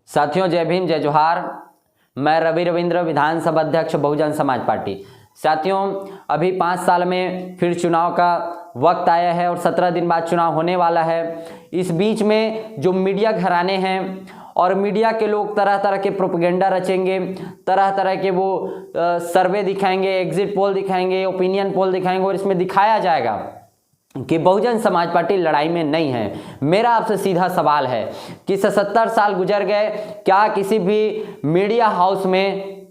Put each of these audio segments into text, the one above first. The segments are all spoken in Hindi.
साथियों, जय भीम, जय जोहार। मैं रवि रविंद्र, विधानसभा अध्यक्ष बहुजन समाज पार्टी। साथियों, अभी 5 साल में फिर चुनाव का वक्त आया है और 17 दिन बाद चुनाव होने वाला है। इस बीच में जो मीडिया घराने हैं और मीडिया के लोग तरह तरह के प्रोपेगेंडा रचेंगे, तरह तरह के वो सर्वे दिखाएंगे, एग्जिट पोल दिखाएंगे, ओपिनियन पोल दिखाएंगे और इसमें दिखाया जाएगा कि बहुजन समाज पार्टी लड़ाई में नहीं है। मेरा आपसे सीधा सवाल है कि 77 साल गुजर गए, क्या किसी भी मीडिया हाउस में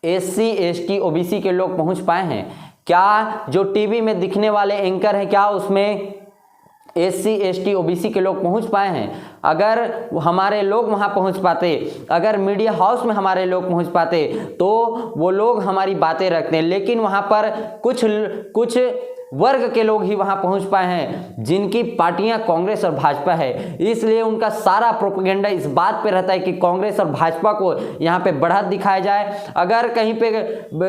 SC ST OBC के लोग पहुंच पाए हैं? क्या जो टीवी में दिखने वाले एंकर हैं, क्या उसमें SC ST OBC के लोग पहुंच पाए हैं? अगर हमारे लोग वहां पहुंच पाते, अगर मीडिया हाउस में हमारे लोग पहुंच पाते तो वो लोग हमारी बातें रखते हैं, लेकिन वहां पर कुछ वर्ग के लोग ही वहां पहुंच पाए हैं जिनकी पार्टियां कांग्रेस और भाजपा है। इसलिए उनका सारा प्रोपेगेंडा इस बात पे रहता है कि कांग्रेस और भाजपा को यहां पे बढ़त दिखाया जाए। अगर कहीं पे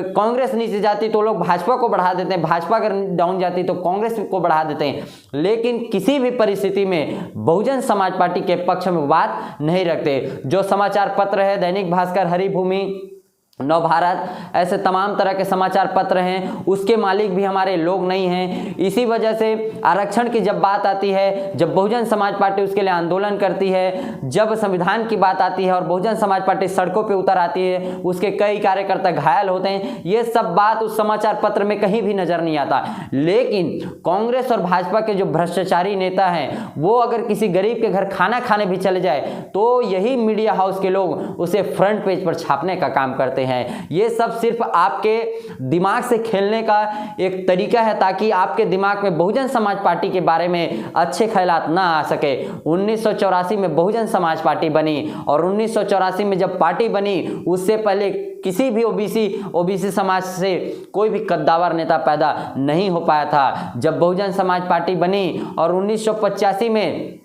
कांग्रेस नीचे जाती तो लोग भाजपा को बढ़ा देते हैं, भाजपा अगर डाउन जाती तो कांग्रेस को बढ़ा देते हैं, लेकिन किसी भी परिस्थिति में बहुजन समाज पार्टी के पक्ष में बात नहीं रखते। जो समाचार पत्र है, दैनिक भास्कर, हरिभूमि, नवभारत, ऐसे तमाम तरह के समाचार पत्र हैं, उसके मालिक भी हमारे लोग नहीं हैं। इसी वजह से आरक्षण की जब बात आती है, जब बहुजन समाज पार्टी उसके लिए आंदोलन करती है, जब संविधान की बात आती है और बहुजन समाज पार्टी सड़कों पे उतर आती है, उसके कई कार्यकर्ता घायल होते हैं। ये सब बात उस समाचार पत्र में कहीं भी नजर नहीं आता। लेकिन कांग्रेस और भाजपा के जो भ्रष्टाचारी नेता हैं, वो अगर किसी गरीब के घर खाना खाने भी चले जाए तो यही मीडिया हाउस के लोग उसे फ्रंट पेज पर छापने का काम करते हैं। ये सब सिर्फ आपके दिमाग से खेलने का एक तरीका है ताकि आपके दिमाग में बहुजन समाज पार्टी के बारे में अच्छे ख्यालात ना आ सके। 1984 में बहुजन समाज पार्टी बनी और 1984 में जब पार्टी बनी उससे पहले किसी भी ओबीसी समाज से कोई भी कद्दावर नेता पैदा नहीं हो पाया था। जब बहुजन समाज पार्टी बनी और 1985 में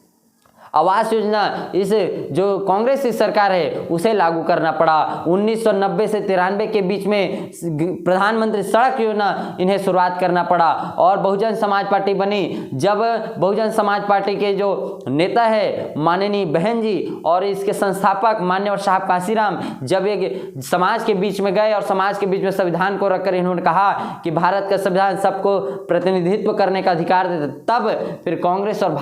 आवास योजना, इस जो कांग्रेस की सरकार है उसे लागू करना पड़ा। 1990 से 93 के बीच में प्रधानमंत्री सड़क योजना इन्हें शुरुआत करना पड़ा और बहुजन समाज पार्टी बनी। जब बहुजन समाज पार्टी के जो नेता है माननीय बहन जी और इसके संस्थापक मान्यवर साहब कांशीराम जब एक समाज के बीच में गए और समाज के बीच में संविधान को रखकर इन्होंने कहा कि भारत का संविधान सबको प्रतिनिधित्व करने का अधिकार देता, तब फिर कांग्रेस और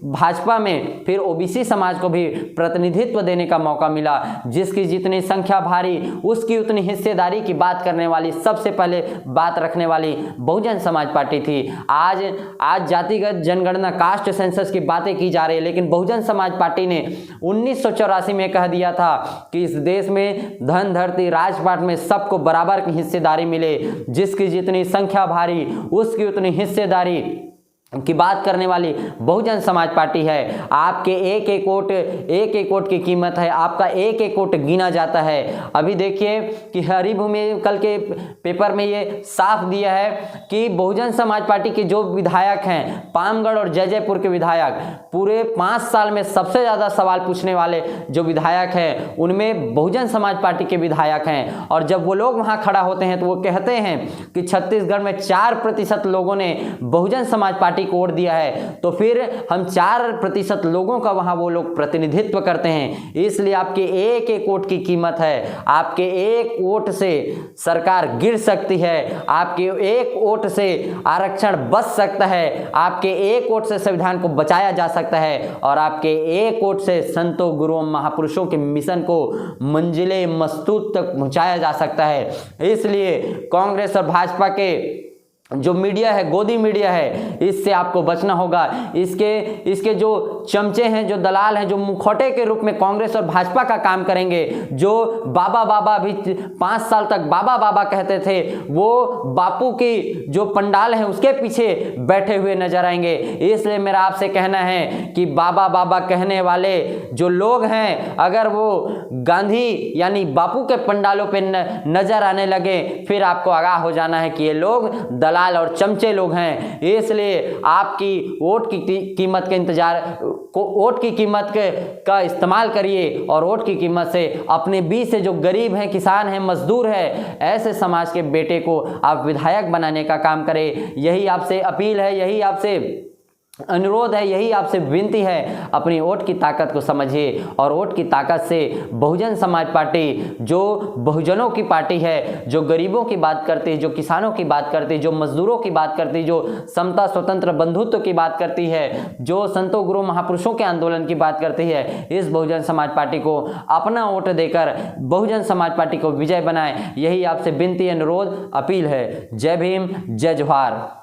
भाजपा में फिर ओबीसी समाज को भी प्रतिनिधित्व देने का मौका मिला। जिसकी जितनी संख्या भारी उसकी उतनी हिस्सेदारी की बात करने वाली, सबसे पहले बात रखने वाली बहुजन समाज पार्टी थी। आज जातिगत जनगणना, कास्ट सेंसस की बातें की जा रही है, लेकिन बहुजन समाज पार्टी ने 1984 में कह दिया था कि इस देश में धन, धरती, राजपाट में सबको बराबर की हिस्सेदारी मिले। जिसकी जितनी संख्या भारी उसकी उतनी हिस्सेदारी की बात करने वाली बहुजन समाज पार्टी है। आपके एक एक वोट की कीमत है, आपका एक एक वोट गिना जाता है। अभी देखिए कि हरिभूमि कल के पेपर में ये साफ दिया है कि बहुजन समाज पार्टी के जो विधायक हैं, पामगढ़ और जयपुर के विधायक, पूरे 5 साल में सबसे ज्यादा सवाल पूछने वाले जो विधायक हैं उनमें बहुजन समाज पार्टी के विधायक हैं। और जब वो लोग वहां खड़ा होते हैं तो वो कहते हैं कि छत्तीसगढ़ में 4% लोगों ने बहुजन समाज पार्टी को वोट दिया है, तो फिर हम 4% लोगों का वहां वो लोग प्रतिनिधित्व करते हैं। इसलिए आपके एक एक वोट की कीमत है। आपके एक वोट से सरकार गिर सकती है, आपके एक वोट से आरक्षण बच सकता है, आपके एक वोट से संविधान को बचाया जा सकता है और आपके एक वोट से संतों, गुरुओं, महापुरुषों के मिशन को मंजिले मस्तूत तक पहुंचाया जा सकता है। इसलिए कांग्रेस और भाजपा के जो मीडिया है, गोदी मीडिया है, इससे आपको बचना होगा। इसके जो चमचे हैं, जो दलाल हैं, जो मुखौटे के रूप में कांग्रेस और भाजपा का काम करेंगे, जो बाबा भी 5 साल तक बाबा कहते थे, वो बापू की जो पंडाल है उसके पीछे बैठे हुए नजर आएंगे। इसलिए मेरा आपसे कहना है कि बाबा कहने वाले जो लोग हैं, अगर वो गांधी यानी बापू के पंडालों पे नजर आने लगे, फिर आपको आगाह हो जाना है कि ये लोग दलाल और चमचे लोग हैं। इसलिए आपकी वोट की कीमत के वोट की कीमत का इस्तेमाल करिए और वोट की कीमत से अपने बीच से जो गरीब हैं, किसान हैं, मजदूर हैं, ऐसे समाज के बेटे को आप विधायक बनाने का काम करें। यही आपसे अपील है, यही आपसे अनुरोध है, यही आपसे विनती है, अपनी वोट की ताकत को समझिए और वोट की ताकत से बहुजन समाज पार्टी जो बहुजनों की पार्टी है, जो गरीबों की बात करती है, जो किसानों की बात करती है, जो मजदूरों की बात करती है, जो समता स्वतंत्र बंधुत्व की बात करती है, जो संतों गुरु महापुरुषों के आंदोलन की बात करती है, इस बहुजन समाज पार्टी को अपना वोट देकर बहुजन समाज पार्टी को विजय बनाए, यही आपसे विनती, अनुरोध, अपील है। जय भीम, जय जोहार।